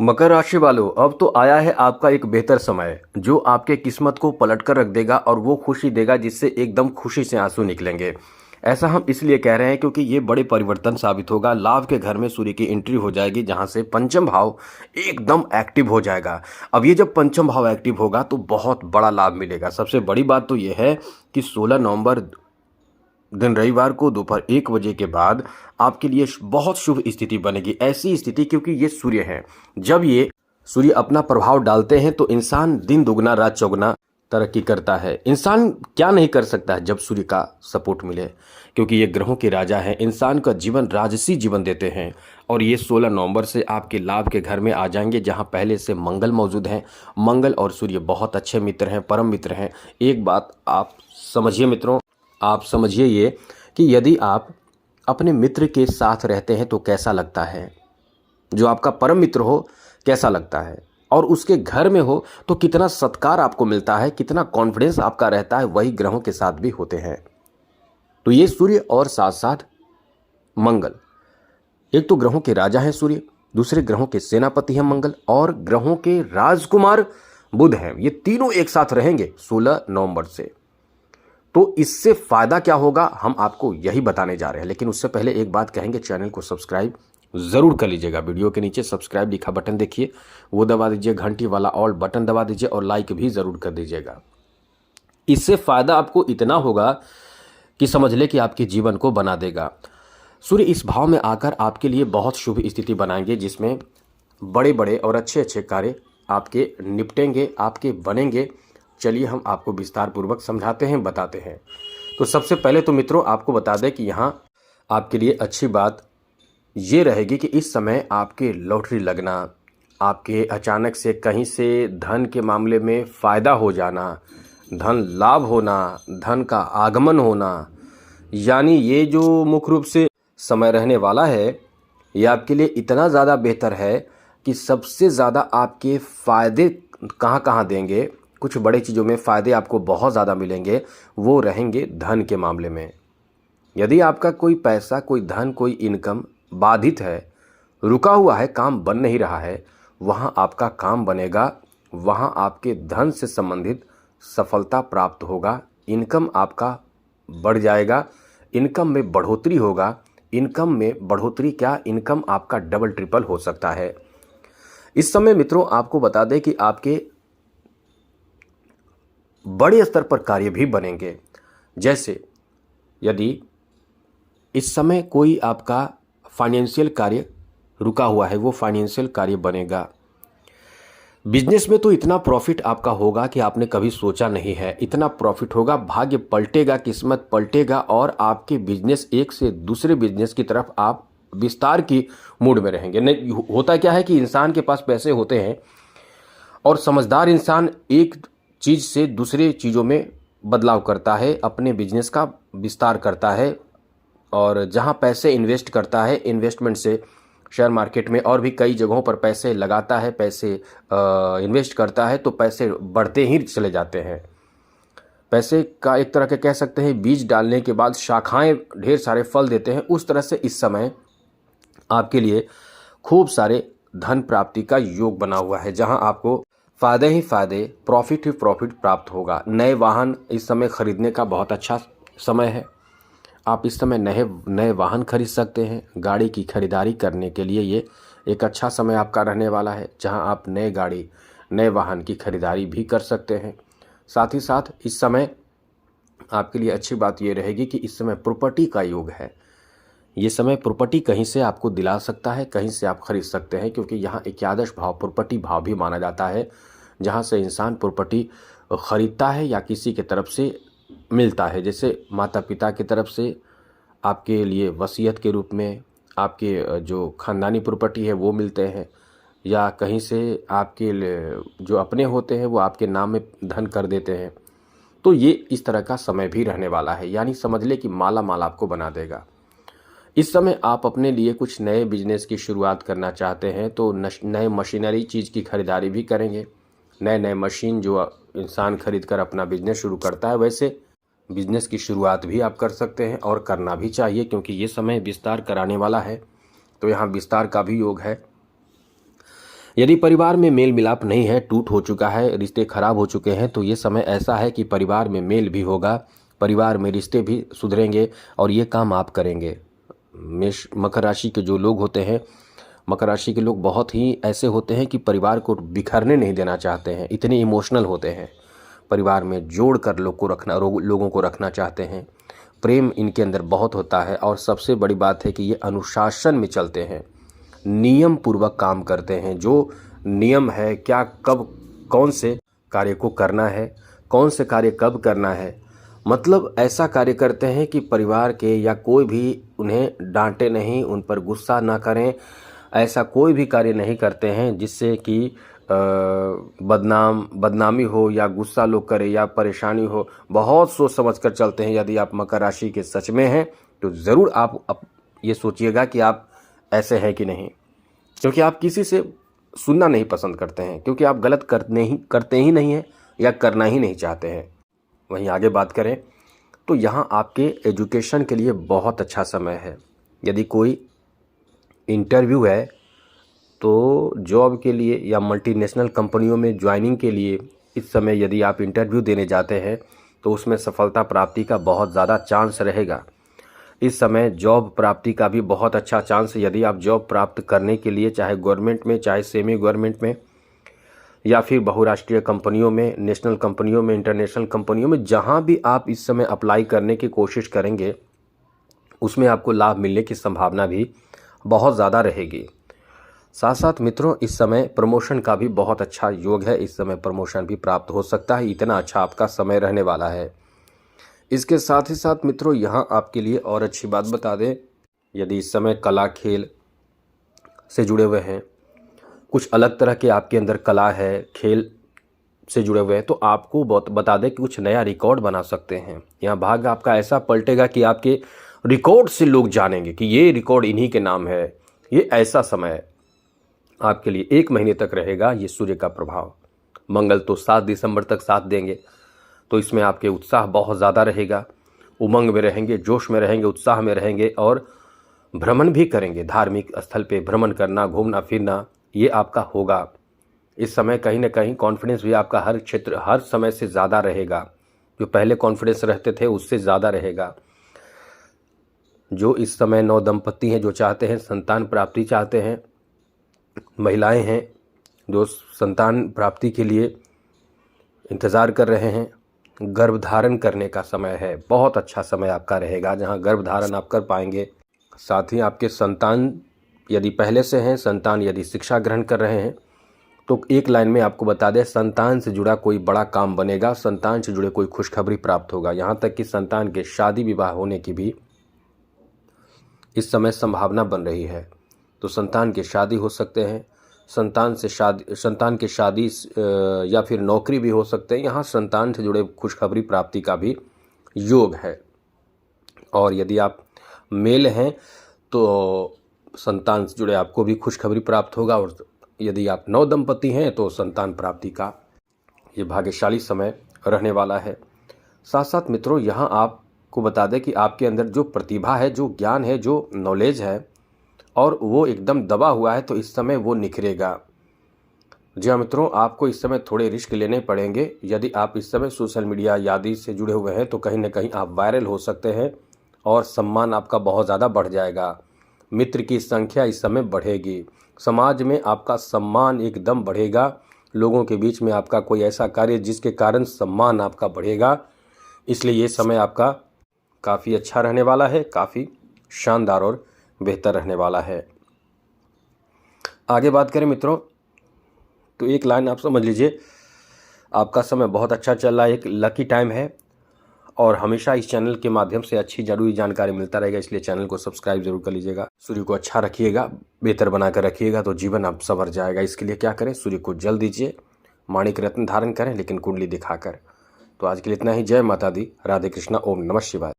मकर राशि वालों, अब तो आया है आपका एक बेहतर समय जो आपके किस्मत को पलट कर रख देगा और वो खुशी देगा जिससे एकदम खुशी से आंसू निकलेंगे। ऐसा हम इसलिए कह रहे हैं क्योंकि ये बड़े परिवर्तन साबित होगा। लाभ के घर में सूर्य की एंट्री हो जाएगी जहां से पंचम भाव एकदम एक्टिव हो जाएगा। अब ये जब पंचम भाव एक्टिव होगा तो बहुत बड़ा लाभ मिलेगा। सबसे बड़ी बात तो ये है कि 16 नवंबर दिन रविवार को दोपहर 1 बजे के बाद आपके लिए बहुत शुभ स्थिति बनेगी। ऐसी स्थिति क्योंकि ये सूर्य है, जब ये सूर्य अपना प्रभाव डालते हैं तो इंसान दिन दुगना रात चौगुना तरक्की करता है। इंसान क्या नहीं कर सकता है जब सूर्य का सपोर्ट मिले, क्योंकि ये ग्रहों के राजा हैं। इंसान का जीवन राजसी जीवन देते हैं और ये 16 नवंबर से आपके लाभ के घर में आ जाएंगे जहां पहले से मंगल मौजूद हैं। मंगल और सूर्य बहुत अच्छे मित्र हैं, परम मित्र हैं। एक बात आप समझिए मित्रों, आप समझिए ये कि यदि आप अपने मित्र के साथ रहते हैं तो कैसा लगता है, जो आपका परम मित्र हो कैसा लगता है, और उसके घर में हो तो कितना सत्कार आपको मिलता है, कितना कॉन्फिडेंस आपका रहता है। वही ग्रहों के साथ भी होते हैं। तो ये सूर्य और साथ साथ मंगल, एक तो ग्रहों के राजा हैं सूर्य, दूसरे ग्रहों के सेनापति हैं मंगल, और ग्रहों के राजकुमार बुध हैं। ये तीनों एक साथ रहेंगे 16 नवंबर से। तो इससे फायदा क्या होगा हम आपको यही बताने जा रहे हैं। लेकिन उससे पहले एक बात कहेंगे, चैनल को सब्सक्राइब जरूर कर लीजिएगा। वीडियो के नीचे सब्सक्राइब लिखा बटन देखिए, वो दबा दीजिए, घंटी वाला ऑल बटन दबा दीजिए और लाइक भी जरूर कर दीजिएगा। इससे फायदा आपको इतना होगा कि समझ ले कि आपके जीवन को बना देगा। सूर्य इस भाव में आकर आपके लिए बहुत शुभ स्थिति बनाएंगे जिसमें बड़े बड़े और अच्छे अच्छे कार्य आपके निपटेंगे, आपके बनेंगे। चलिए हम आपको विस्तार पूर्वक समझाते हैं, बताते हैं। तो सबसे पहले तो मित्रों आपको बता दें कि यहाँ आपके लिए अच्छी बात ये रहेगी कि इस समय आपके लॉटरी लगना, आपके अचानक से कहीं से धन के मामले में फ़ायदा हो जाना, धन लाभ होना, धन का आगमन होना, यानी ये जो मुख्य रूप से समय रहने वाला है ये आपके लिए इतना ज़्यादा बेहतर है कि सबसे ज़्यादा आपके फ़ायदे कहाँ कहाँ देंगे। कुछ बड़े चीज़ों में फ़ायदे आपको बहुत ज़्यादा मिलेंगे, वो रहेंगे धन के मामले में। यदि आपका कोई पैसा, कोई धन, कोई इनकम बाधित है, रुका हुआ है, काम बन नहीं रहा है, वहाँ आपका काम बनेगा। वहाँ आपके धन से संबंधित सफलता प्राप्त होगा। इनकम आपका बढ़ जाएगा, इनकम में बढ़ोतरी होगा। इनकम में बढ़ोतरी क्या, इनकम आपका डबल ट्रिपल हो सकता है। इस समय मित्रों आपको बता दें कि आपके बड़े स्तर पर कार्य भी बनेंगे। जैसे यदि इस समय कोई आपका फाइनेंशियल कार्य रुका हुआ है, वो फाइनेंशियल कार्य बनेगा। बिजनेस में तो इतना प्रॉफिट आपका होगा कि आपने कभी सोचा नहीं है। इतना प्रॉफिट होगा, भाग्य पलटेगा, किस्मत पलटेगा और आपके बिजनेस एक से दूसरे बिजनेस की तरफ आप विस्तार की मूड में रहेंगे। नहीं होता क्या है कि इंसान के पास पैसे होते हैं और समझदार इंसान एक चीज़ से दूसरे चीज़ों में बदलाव करता है, अपने बिजनेस का विस्तार करता है, और जहां पैसे इन्वेस्ट करता है, इन्वेस्टमेंट से शेयर मार्केट में और भी कई जगहों पर पैसे लगाता है, पैसे इन्वेस्ट करता है, तो पैसे बढ़ते ही चले जाते हैं। पैसे का एक तरह के कह सकते हैं बीज डालने के बाद शाखाएं ढेर सारे फल देते हैं। उस तरह से इस समय आपके लिए खूब सारे धन प्राप्ति का योग बना हुआ है, जहां आपको फ़ायदे ही फ़ायदे, प्रॉफिट ही प्रॉफिट प्राप्त होगा। नए वाहन इस समय खरीदने का बहुत अच्छा समय है। आप इस समय नए वाहन खरीद सकते हैं। गाड़ी की खरीदारी करने के लिए ये एक अच्छा समय आपका रहने वाला है, जहां आप नए गाड़ी, नए वाहन की खरीदारी भी कर सकते हैं। साथ ही साथ इस समय आपके लिए अच्छी बात ये रहेगी कि इस समय प्रॉपर्टी का योग है। ये समय प्रॉपर्टी कहीं से आपको दिला सकता है, कहीं से आप खरीद सकते हैं, क्योंकि यहाँ एकादश भाव प्रॉपर्टी भाव भी माना जाता है, जहाँ से इंसान प्रॉपर्टी खरीदता है या किसी के तरफ से मिलता है। जैसे माता पिता की तरफ से आपके लिए वसीयत के रूप में आपके जो खानदानी प्रॉपर्टी है वो मिलते हैं, या कहीं से आपके जो अपने होते हैं वो आपके नाम में धन कर देते हैं। तो ये इस तरह का समय भी रहने वाला है, यानी समझ ले कि माला माल आपको बना देगा। इस समय आप अपने लिए कुछ नए बिजनेस की शुरुआत करना चाहते हैं तो नए मशीनरी चीज़ की खरीदारी भी करेंगे। नए मशीन जो इंसान खरीद कर अपना बिजनेस शुरू करता है, वैसे बिजनेस की शुरुआत भी आप कर सकते हैं और करना भी चाहिए, क्योंकि ये समय विस्तार कराने वाला है। तो यहाँ विस्तार का भी योग है। यदि परिवार में मेल मिलाप नहीं है, टूट हो चुका है, रिश्ते खराब हो चुके हैं, तो ये समय ऐसा है कि परिवार में मेल भी होगा, परिवार में रिश्ते भी सुधरेंगे और ये काम आप करेंगे। मकर राशि के जो लोग होते हैं, मकर राशि के लोग बहुत ही ऐसे होते हैं कि परिवार को बिखरने नहीं देना चाहते हैं, इतने इमोशनल होते हैं, परिवार में जोड़ कर लोगों को रखना चाहते हैं। प्रेम इनके अंदर बहुत होता है और सबसे बड़ी बात है कि ये अनुशासन में चलते हैं, नियम पूर्वक काम करते हैं। जो नियम है, क्या कब कौन से कार्य को करना है, कौन से कार्य कब करना है, मतलब ऐसा कार्य करते हैं कि परिवार के या कोई भी उन्हें डांटे नहीं, उन पर गुस्सा ना करें। ऐसा कोई भी कार्य नहीं करते हैं जिससे कि बदनामी हो या गुस्सा लोग करे या परेशानी हो। बहुत सोच समझ कर चलते हैं। यदि आप मकर राशि के सच में हैं तो ज़रूर आप ये सोचिएगा कि आप ऐसे हैं कि नहीं, क्योंकि आप किसी से सुनना नहीं पसंद करते हैं, क्योंकि आप गलत करते ही नहीं हैं या करना ही नहीं चाहते हैं। वहीं आगे बात करें तो यहाँ आपके एजुकेशन के लिए बहुत अच्छा समय है। यदि कोई इंटरव्यू है तो जॉब के लिए या मल्टीनेशनल कंपनियों में ज्वाइनिंग के लिए इस समय यदि आप इंटरव्यू देने जाते हैं तो उसमें सफलता प्राप्ति का बहुत ज़्यादा चांस रहेगा। इस समय जॉब प्राप्ति का भी बहुत अच्छा चांस है। यदि आप जॉब प्राप्त करने के लिए चाहे गवर्नमेंट में, चाहे सेमी गवर्नमेंट में या फिर बहुराष्ट्रीय कंपनियों में, नेशनल कंपनियों में, इंटरनेशनल कंपनियों में, जहां भी आप इस समय अप्लाई करने की कोशिश करेंगे उसमें आपको लाभ मिलने की संभावना भी बहुत ज़्यादा रहेगी। साथ साथ मित्रों इस समय प्रमोशन का भी बहुत अच्छा योग है। इस समय प्रमोशन भी प्राप्त हो सकता है, इतना अच्छा आपका समय रहने वाला है। इसके साथ ही साथ मित्रों यहाँ आपके लिए और अच्छी बात बता दें, यदि इस समय कला खेल से जुड़े हुए हैं, कुछ अलग तरह के आपके अंदर कला है, खेल से जुड़े हुए हैं, तो आपको बहुत बता दें कि कुछ नया रिकॉर्ड बना सकते हैं। यहाँ भाग्य आपका ऐसा पलटेगा कि आपके रिकॉर्ड से लोग जानेंगे कि ये रिकॉर्ड इन्हीं के नाम है। ये ऐसा समय आपके लिए 1 महीने तक रहेगा ये सूर्य का प्रभाव। मंगल तो 7 दिसंबर तक साथ देंगे, तो इसमें आपके उत्साह बहुत ज़्यादा रहेगा, उमंग में रहेंगे, जोश में रहेंगे, उत्साह में रहेंगे और भ्रमण भी करेंगे। धार्मिक स्थल पे भ्रमण करना, घूमना फिरना ये आपका होगा। इस समय कहीं ना कहीं कॉन्फिडेंस भी आपका हर समय से ज़्यादा रहेगा। जो पहले कॉन्फिडेंस रहते थे उससे ज़्यादा रहेगा। जो इस समय नवदंपति हैं, जो चाहते हैं संतान प्राप्ति चाहते हैं, महिलाएं हैं जो संतान प्राप्ति के लिए इंतज़ार कर रहे हैं, गर्भधारण करने का समय है। बहुत अच्छा समय आपका रहेगा जहां गर्भधारण आप कर पाएंगे। साथ ही आपके संतान यदि पहले से हैं, संतान यदि शिक्षा ग्रहण कर रहे हैं, तो एक लाइन में आपको बता दें, संतान से जुड़ा कोई बड़ा काम बनेगा, संतान से जुड़े कोई खुशखबरी प्राप्त होगा। यहाँ तक कि संतान के शादी विवाह होने की भी इस समय संभावना बन रही है। तो संतान के शादी हो सकते हैं, संतान के शादी या फिर नौकरी भी हो सकते हैं। यहाँ संतान से जुड़े खुशखबरी प्राप्ति का भी योग है। और यदि आप मेल हैं तो संतान से जुड़े आपको भी खुशखबरी प्राप्त होगा, और यदि आप नवदंपति हैं तो संतान प्राप्ति का ये भाग्यशाली समय रहने वाला है। साथ साथ मित्रों यहाँ आपको बता दें कि आपके अंदर जो प्रतिभा है, जो ज्ञान है, जो नॉलेज है और वो एकदम दबा हुआ है, तो इस समय वो निखरेगा। जी हाँ मित्रों, आपको इस समय थोड़े रिस्क लेने पड़ेंगे। यदि आप इस समय सोशल मीडिया आदि से जुड़े हुए हैं तो कहीं ना कहीं आप वायरल हो सकते हैं और सम्मान आपका बहुत ज़्यादा बढ़ जाएगा। मित्र की संख्या इस समय बढ़ेगी, समाज में आपका सम्मान एकदम बढ़ेगा। लोगों के बीच में आपका कोई ऐसा कार्य जिसके कारण सम्मान आपका बढ़ेगा, इसलिए ये समय आपका काफ़ी अच्छा रहने वाला है, काफ़ी शानदार और बेहतर रहने वाला है। आगे बात करें मित्रों तो एक लाइन आप समझ लीजिए, आपका समय बहुत अच्छा चल रहा है, एक लकी टाइम है और हमेशा इस चैनल के माध्यम से अच्छी जरूरी जानकारी मिलता रहेगा, इसलिए चैनल को सब्सक्राइब जरूर कर लीजिएगा। सूर्य को अच्छा रखिएगा, बेहतर बनाकर रखिएगा तो जीवन आप संवर जाएगा। इसके लिए क्या करें, सूर्य को जल दीजिए, माणिक रत्न धारण करें लेकिन कुंडली दिखाकर। तो आज के लिए इतना ही। जय माता दी, राधे कृष्णा, ओम नमः शिवाय।